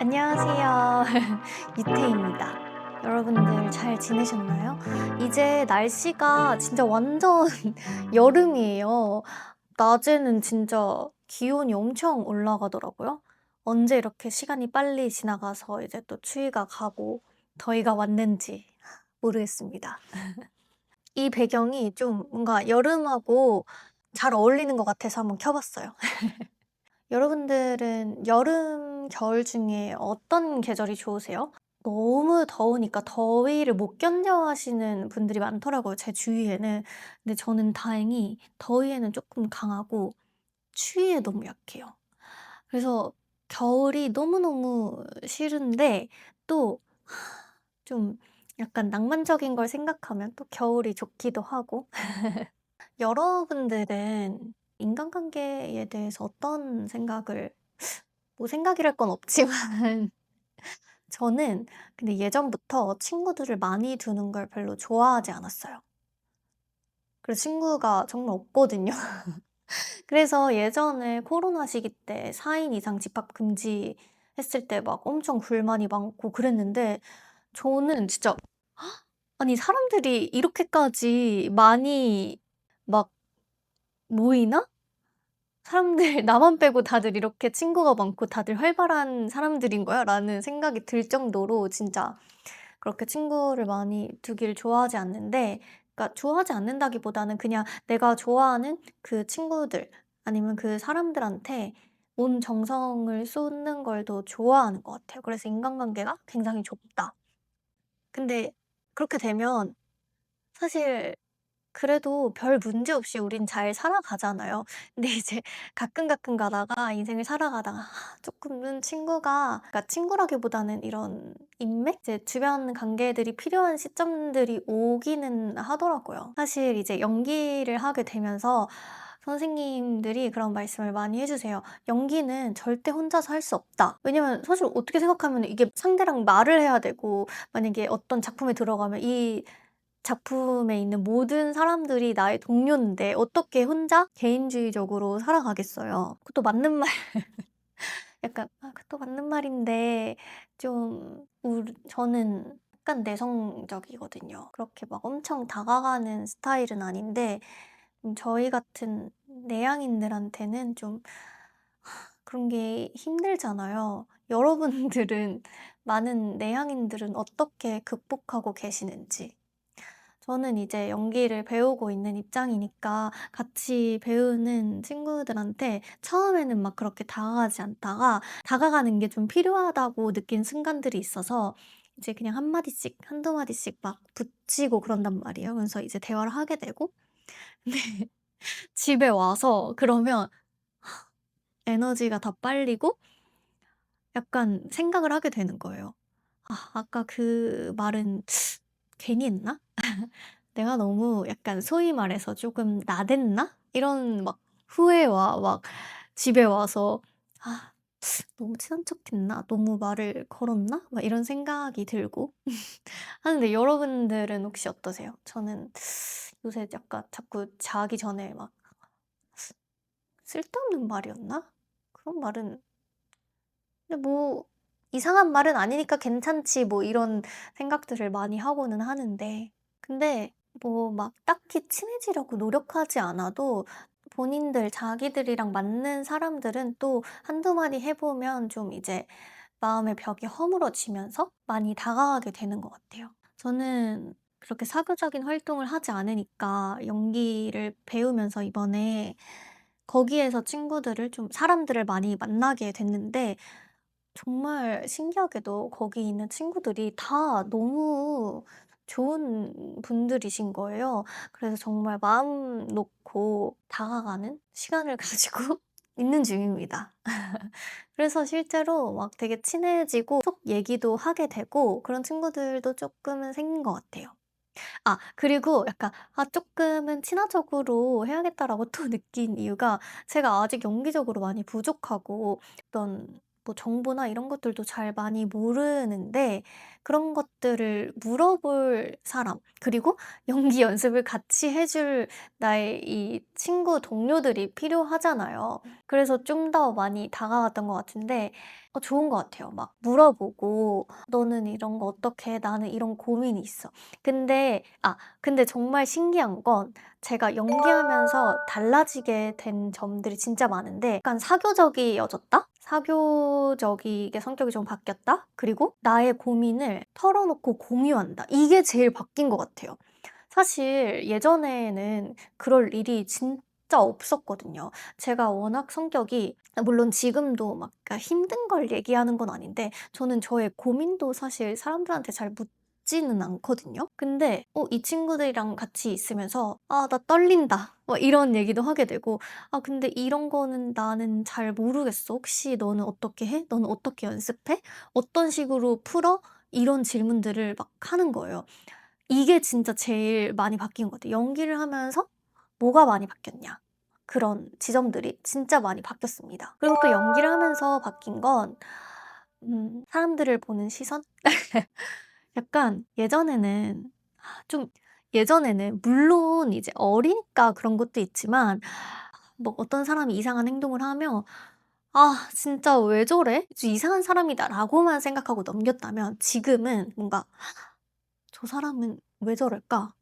안녕하세요. 유태입니다. 여러분들 잘 지내셨나요? 이제 날씨가 진짜 완전 여름이에요. 낮에는 진짜 기온이 엄청 올라가더라고요. 언제 이렇게 시간이 빨리 지나가서 이제 또 추위가 가고 더위가 왔는지 모르겠습니다. 이 배경이 좀 뭔가 여름하고 잘 어울리는 것 같아서 한번 켜 봤어요. 여러분들은 여름, 겨울 중에 어떤 계절이 좋으세요? 너무 더우니까 더위를 못 견뎌 하시는 분들이 많더라고요, 제 주위에는. 근데 저는 다행히 더위에는 조금 강하고 추위에 너무 약해요. 그래서 겨울이 너무너무 싫은데 또 좀 약간 낭만적인 걸 생각하면 또 겨울이 좋기도 하고. 여러분들은 인간관계에 대해서 어떤 생각을, 뭐 생각이랄 건 없지만 저는 근데 예전부터 친구들을 많이 두는 걸 별로 좋아하지 않았어요. 그래서 친구가 정말 없거든요. 그래서 예전에 코로나 시기 때 4인 이상 집합 금지했을 때 막 엄청 불만이 많고 그랬는데 저는 진짜 '아니 사람들이 이렇게까지 많이 막 모이나? 사람들 나만 빼고 다들 이렇게 친구가 많고 다들 활발한 사람들인 거야?'라는 생각이 들 정도로 진짜 그렇게 친구를 많이 두기를 좋아하지 않는데, 그러니까 좋아하지 않는다기보다는 그냥 내가 좋아하는 그 친구들 아니면 그 사람들한테 온 정성을 쏟는 걸 더 좋아하는 것 같아요. 그래서 인간관계가 굉장히 좁다. 근데 그렇게 되면 사실 그래도 별 문제 없이 우린 잘 살아가잖아요. 근데 이제 가끔 가다가 인생을 살아가다가 쪼끔은 친구가, 그러니까 친구라기보다는 이런 인맥? 이제 주변 관계들이 필요한 시점들이 오기는 하더라고요. 사실 이제 연기를 하게 되면서 선생님들이 그런 말씀을 많이 해 주세요. "연기는 절대 혼자서 할 수 없다." 왜냐면 사실 어떻게 생각하면 이게 상대랑 말을 해야 되고, 만약에 어떤 작품에 들어가면 이 작품에 있는 모든 사람들이 나의 동료인데 어떻게 혼자 개인주의적으로 살아가겠어요. 그것도 맞는 말. 약간 그것도 맞는 말인데 좀 저는 약간 내성적이거든요. 그렇게 막 엄청 다가가는 스타일은 아닌데 저희 같은 내향인들한테는 좀 그런 게 힘들잖아요. 여러분들은 많은 내향인들은 어떻게 극복하고 계시는지. 저는 이제 연기를 배우고 있는 입장이니까 같이 배우는 친구들한테 처음에는 막 그렇게 다가가지 않다가 다가가는 게 좀 필요하다고 느낀 순간들이 있어서 이제 그냥 한 마디씩 한두 마디씩 막 붙이고 그런단 말이에요. 그래서 이제 대화를 하게 되고 근데 집에 와서 그러면 에너지가 다 빨리고 약간 생각을 하게 되는 거예요. '아 아까 그 말은 괜히 했나? 내가 너무 약간 소위 말해서 조금 나댔나?' 이런 막 후회와 막 집에 와서 '아 너무 친한 척했나? 너무 말을 걸었나?' 막 이런 생각이 들고 하는데 여러분들은 혹시 어떠세요? 저는 요새 약간 자꾸 자기 전에 막 '쓸데없는 말이었나? 그런 말은' 근데 뭐 '이상한 말은 아니니까 괜찮지.' 뭐 이런 생각들을 많이 하고는 하는데, 근데 뭐 막 딱히 친해지려고 노력하지 않아도 본인들 자기들이랑 맞는 사람들은 또 한두 마디 해 보면 좀 이제 마음의 벽이 허물어지면서 많이 다가가게 되는 것 같아요. 저는 그렇게 사교적인 활동을 하지 않으니까 연기를 배우면서 이번에 거기에서 친구들을 좀 사람들을 많이 만나게 됐는데 정말 신기하게도 거기 있는 친구들이 다 너무 좋은 분들이신 거예요. 그래서 정말 마음 놓고 다가가는 시간을 가지고 있는 중입니다. 그래서 실제로 막 되게 친해지고 속 얘기도 하게 되고 그런 친구들도 쪼끔은 생긴 것 같아요. 그리고 약간 '아 쪼끔은 친화적으로 해야겠다.'라고 또 느낀 이유가 제가 아직 연기적으로 많이 부족하고 어떤 뭐 정보나 이런 것들도 잘 많이 모르는데 그런 것들을 물어볼 사람, 그리고 연기 연습을 같이 해줄 나의 이 친구 동료들이 필요하잖아요. 그래서 좀 더 많이 다가갔던 것 같은데 좋은 것 같아요. 막 물어보고 "너는 이런 거 어떻게 해? 나는 이런 고민이 있어." 근데 정말 신기한 건 제가 연기하면서 달라지게 된 점들이 진짜 많은데 약간 사교적이어졌다? 사교적이게 성격이 좀 바뀌었다? 그리고 나의 고민을 털어놓고 공유한다. 이게 제일 바뀐 것 같아요. 사실 예전에는 그럴 일이 진짜 없었거든요. 제가 워낙 성격이 물론 지금도 막 그러니까 힘든 걸 얘기하는 건 아닌데 저는 저의 고민도 사실 사람들한테 잘 묻지는 않거든요. 근데 이 친구들이랑 같이 있으면서 "아 나 떨린다." 뭐 이런 얘기도 하게 되고 "아 근데 이런 거는 나는 잘 모르겠어. 혹시 너는 어떻게 해? 너는 어떻게 연습해? 어떤 식으로 풀어?" 이런 질문들을 막 하는 거예요. 이게 진짜 제일 많이 바뀐 것 같아요. 연기를 하면서 뭐가 많이 바뀌었냐. 그런 지점들이 진짜 많이 바뀌었습니다. 그리고 또 연기를 하면서 바뀐 건 사람들을 보는 시선? 약간 예전에는 물론 이제 어리니까 그런 것도 있지만 뭐 어떤 사람이 이상한 행동을 하면 '아 진짜 왜 저래? 이상한 사람이다.'라고만 생각하고 넘겼다면 지금은 뭔가 '저 사람은 왜 저럴까?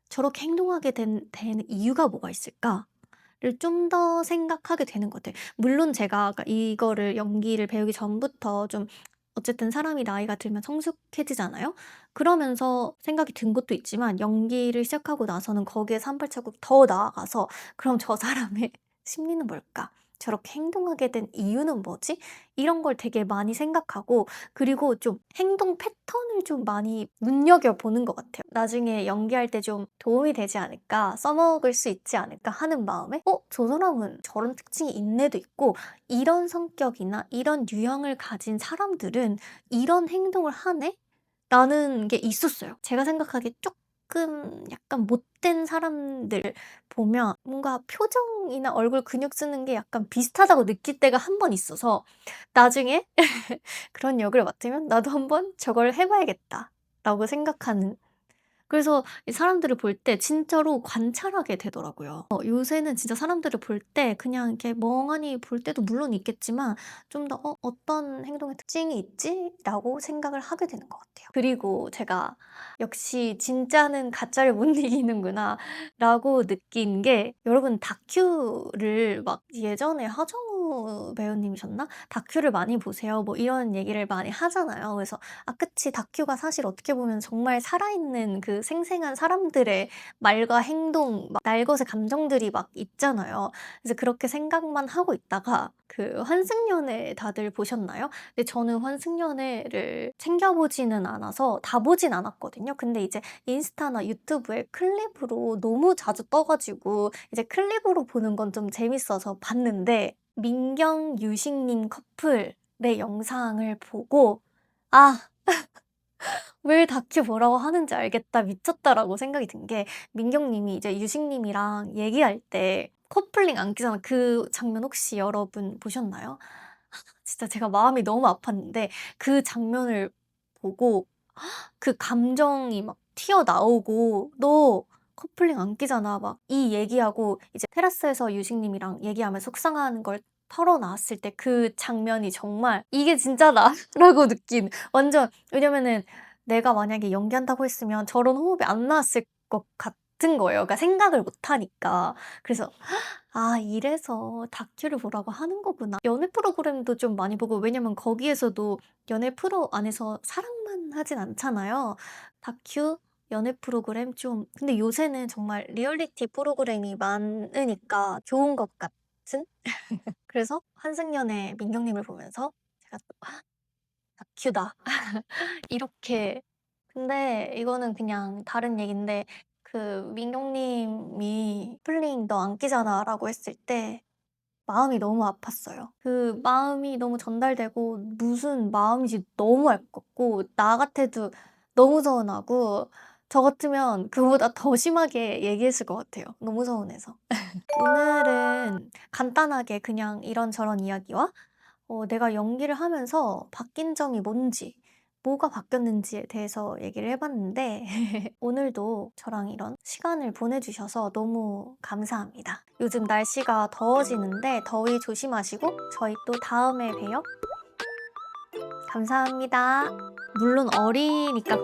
저렇게 행동하게 되는 이유가 뭐가 있을까?'를 좀 더 생각하게 되는 것 같아요. 물론 제가 아까 이거를 연기를 배우기 전부터 좀 어쨌든 사람이 나이가 들면 성숙해지잖아요. 그러면서 생각이 든 것도 있지만 연기를 시작하고 나서는 거기에서 한 발자국 더 나아가서 '그럼 저 사람의 심리는 뭘까? 저렇게 행동하게 된 이유는 뭐지?' 이런 걸 되게 많이 생각하고 그리고 좀 행동 패턴을 좀 많이 눈여겨보는 것 같아요. '나중에 연기할 때 좀 도움이 되지 않을까? 써먹을 수 있지 않을까?' 하는 마음에 '저 사람은 저런 특징이 있네.'도 있고 '이런 성격이나 이런 유형을 가진 사람들은 이런 행동을 하네?' 라는 게 있었어요. 제가 생각하기에 쪼끔 약간 못된 사람들 보면 뭔가 표정이나 얼굴 근육 쓰는 게 약간 비슷하다고 느낄 때가 한 번 있어서 나중에 그런 역을 맡으면 '나도 한번 저걸 해 봐야겠다.'라고 생각하는 그래서 이 사람들을 볼 때 진짜로 관찰하게 되더라고요. 요새는 진짜 사람들을 볼 때 그냥 이렇게 멍하니 볼 때도 물론 있겠지만 좀 더 '어떤 행동의 특징이 있지?'라고 생각을 하게 되는 것 같아요. 그리고 제가 '역시 진짜는 가짜를 못 이기는구나.'라고 느낀 게 여러분 다큐를 막 예전에 하정우 배우님이셨나? "다큐를 많이 보세요." 뭐 이런 얘기를 많이 하잖아요. 그래서 그치. 다큐가 사실 어떻게 보면 정말 살아있는 그 생생한 사람들의 말과 행동 막 날것의 감정들이 막 있잖아요. 그래서 그렇게 생각만 하고 있다가 그 환승연애 다들 보셨나요? 근데 저는 환승연애를 챙겨 보지는 않아서 다 보진 않았거든요. 근데 이제 인스타나 유튜브에 클립으로 너무 자주 떠 가지고 이제 클립으로 보는 건 좀 재밌어서 봤는데 민경, 유식 님 커플의 영상을 보고 '아 왜 다큐 보라고 하는지 알겠다. 미쳤다.'라고 생각이 든 게 민경 님이 이제 유식 님이랑 얘기할 때 커플링 안기잖아. 그 장면 혹시 여러분 보셨나요? 진짜 제가 마음이 너무 아팠는데 그 장면을 보고 그 감정이 막 튀어나오고 "너 커플링 안 끼잖아." 막 이 얘기하고 이제 테라스에서 유식 님이랑 얘기하면서 속상한 걸 털어놨을 때 그 장면이 정말 '이게 진짜다.'라고 느낀 완전 왜냐면은 내가 만약에 연기한다고 했으면 저런 호흡이 안 나왔을 것 같은 거예요. 그러니까 생각을 못 하니까. 그래서 '아 이래서 다큐를 보라고 하는 거구나.' 연애 프로그램도 좀 많이 보고 왜냐면 거기에서도 연애 프로 안에서 사랑만 하진 않잖아요. 다큐, 연애 프로그램 좀 근데 요새는 정말 리얼리티 프로그램이 많으니까 좋은 것 같은? 그래서 환승연애 민경님을 보면서 제가 또 '다큐다.' 이렇게 근데 이거는 그냥 다른 얘기인데 그 민경님이 "커플링 너 안 끼잖아."라고 했을 때 마음이 너무 아팠어요. 그 마음이 너무 전달되고 무슨 마음인지 너무 알 것 같고 나 같아도 너무 서운하고 저 같으면 그보다 더 심하게 얘기했을 것 같아요, 너무 서운해서. 오늘은 간단하게 그냥 이런저런 이야기와 내가 연기를 하면서 바뀐 점이 뭔지, 뭐가 바뀌었는지에 대해서 얘기를 해 봤는데 오늘도 저랑 이런 시간을 보내 주셔서 너무 감사합니다. 요즘 날씨가 더워지는데 더위 조심하시고 저희 또 다음에 봬요. 감사합니다. 물론 어리니까